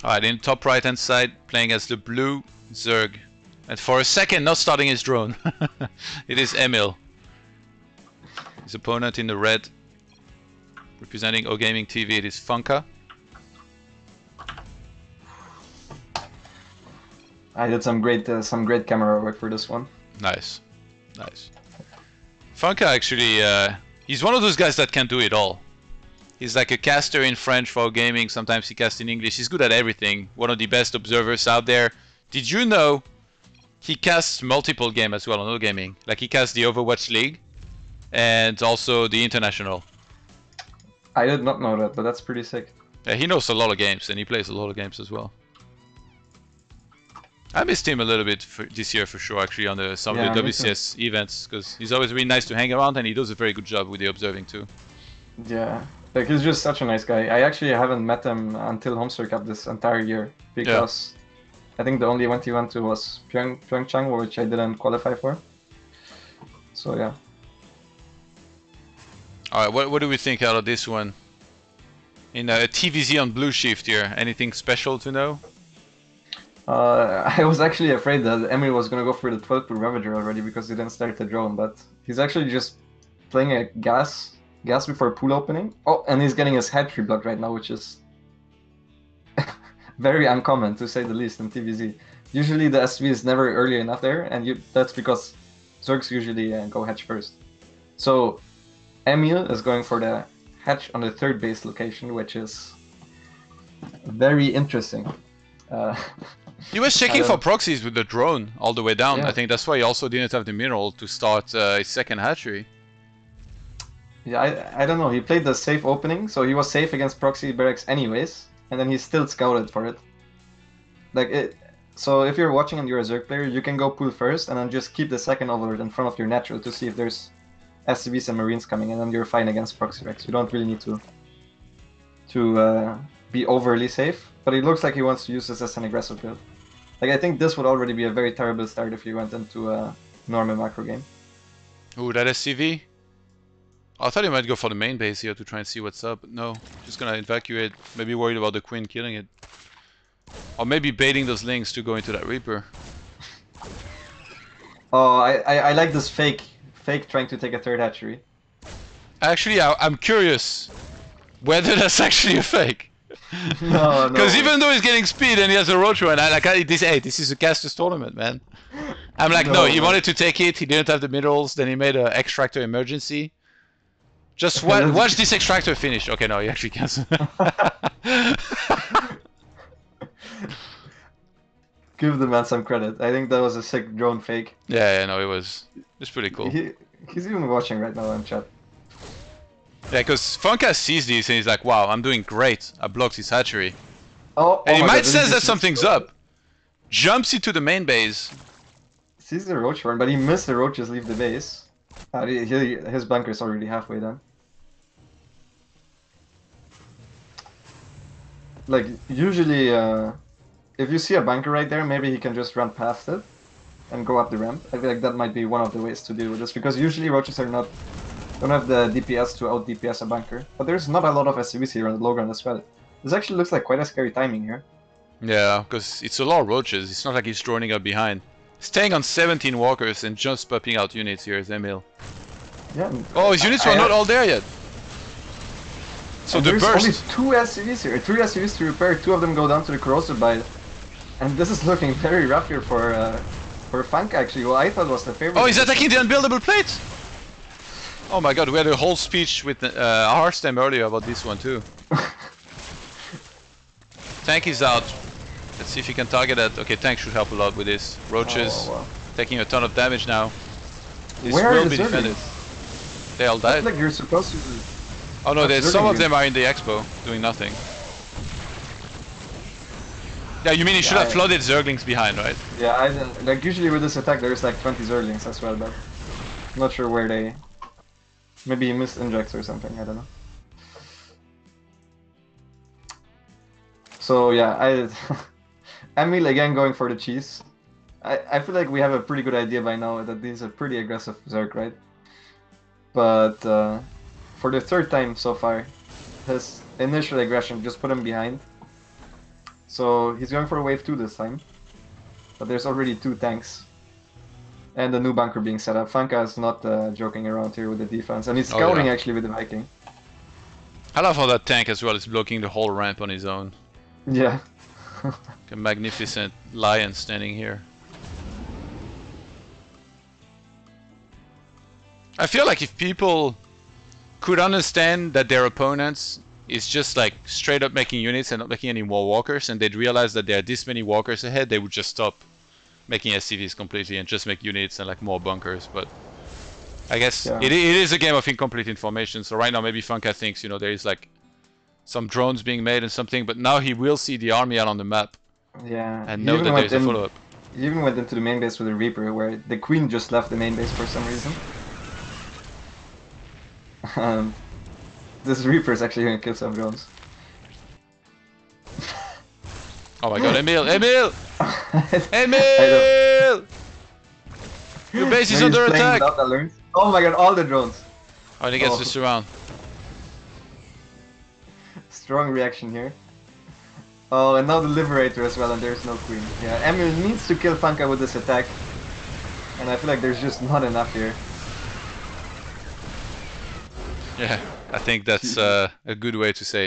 Alright, in the top right hand side, playing as the blue Zerg. And for a second, not starting his drone. It is Emil. His opponent in the red, representing O Gaming TV, it is FunKa. I did some great camera work for this one. Nice, nice. FunKa actually, he's one of those guys that can do it all. He's like a caster in French for gaming, sometimes he casts in English. He's good at everything. One of the best observers out there. Did you know he casts multiple games as well on O Gaming? Like he casts the Overwatch League and also the International. I did not know that, but that's pretty sick. Yeah, he knows a lot of games and he plays a lot of games as well. I missed him a little bit this year for sure, actually, on some of the WCS events, because he's always really nice to hang around and he does a very good job with the observing too. Yeah, like he's just such a nice guy. I actually haven't met him until Homester Cup this entire year, because I think the only event he went to was Pyeongchang, which I didn't qualify for. So yeah. Alright, what do we think out of this one? In a TVZ on blue shift here, anything special to know? I was actually afraid that Emil was going to go for the 12th Ravager already because he didn't start the drone, but he's actually just playing a gas before pool opening. Oh, and he's getting his hatchery blocked right now, which is very uncommon to say the least in TVZ. Usually the SV is never early enough there, and that's because Zergs usually go hatch first. So Emil is going for the hatch on the third base location, which is very interesting. He was checking for proxies with the drone all the way down. Yeah. I think that's why he also didn't have the mineral to start his second hatchery. Yeah, I don't know. He played the safe opening, so he was safe against proxy barracks anyways, and then he still scouted for it. So if you're watching and you're a Zerg player, you can go pool first and then just keep the second overlord in front of your natural to see if there's SCVs and Marines coming, and then you're fine against proxy barracks. You don't really need to be overly safe, but it looks like he wants to use this as an aggressive build. Like, I think this would already be a very terrible start if you went into a normal macro game. Ooh, that SCV? I thought he might go for the main base here to try and see what's up, but no. Just gonna evacuate, maybe worried about the Queen killing it. Or maybe baiting those links to go into that Reaper. Oh, I like this fake trying to take a third hatchery. Actually, I'm curious whether that's actually a fake. No. Because even though he's getting speed and he has a roadshow, and this is a caster's tournament, man. I'm like, no, he wanted to take it, he didn't have the minerals, then he made an extractor emergency. Just watch this extractor finish. Okay, no, he actually can't. Give the man some credit. I think that was a sick drone fake. Yeah, no, it was pretty cool. He's even watching right now in chat. Yeah, because FunKa sees these and he's like, wow, I'm doing great. I blocked his hatchery. And he my might God, sense that something's up. Jumps into the main base. Sees the roach horn, but he missed the roaches leave the base. His bunker's already halfway done. Like, usually, if you see a bunker right there, maybe he can just run past it and go up the ramp. I feel like that might be one of the ways to deal with this, because usually roaches don't have the DPS to out DPS a bunker. But there's not a lot of SCVs here on the low ground as well. This actually looks like quite a scary timing here. Yeah, because it's a lot of roaches. It's not like he's droning up behind. Staying on 17 walkers and just popping out units here is Emil. Yeah. Oh, his units were not all there yet. So the there's burst. only 2 SCVs here, 3 SCVs to repair. 2 of them go down to the corrosive bite, and this is looking very rough here for FunKa actually, who I thought was the favorite. Oh, he's attacking the unbuildable plate. Oh my God, we had a whole speech with Harstem earlier about this one too. Tank is out. Let's see if he can target that. Okay, tank should help a lot with this. Roaches taking a ton of damage now. This will be defended. They all died. Like you're supposed to. Oh no, there's some of them are in the expo doing nothing. Yeah, you mean you should have flooded Zerglings behind, right? Yeah, like usually with this attack there's like 20 Zerglings as well, but I'm not sure where they. Maybe he missed injects or something, I don't know. So yeah, Emil again going for the cheese. I feel like we have a pretty good idea by now that these are pretty aggressive Zerg, right? But for the third time so far, his initial aggression just put him behind. So he's going for a wave 2 this time. But there's already 2 tanks. And a new bunker being set up. FunKa is not joking around here with the defense. And he's scouting actually with the Viking. I love how that tank as well is blocking the whole ramp on his own. Yeah. A magnificent lion standing here. I feel like if people could understand that their opponents is just like straight up making units and not making any more walkers, and they'd realize that there are this many walkers ahead, they would just stop making SCVs completely and just make units and like more bunkers. But I guess it is a game of incomplete information. So right now maybe FunKa thinks, you know, there is like some drones being made and something, but now he will see the army out on the map. Yeah. And know that there's a follow-up. He even went into the main base with a Reaper, where the Queen just left the main base for some reason. This Reaper is actually going to kill some drones. Oh my god, Emil! Emil! Emil! Your base is under attack! Oh my god, all the drones! Oh, and he gets the surround. Strong reaction here. Oh, and now the Liberator as well, and there's no Queen. Yeah, Emil needs to kill FunKa with this attack. And I feel like there's just not enough here. Yeah, I think that's a good way to say it.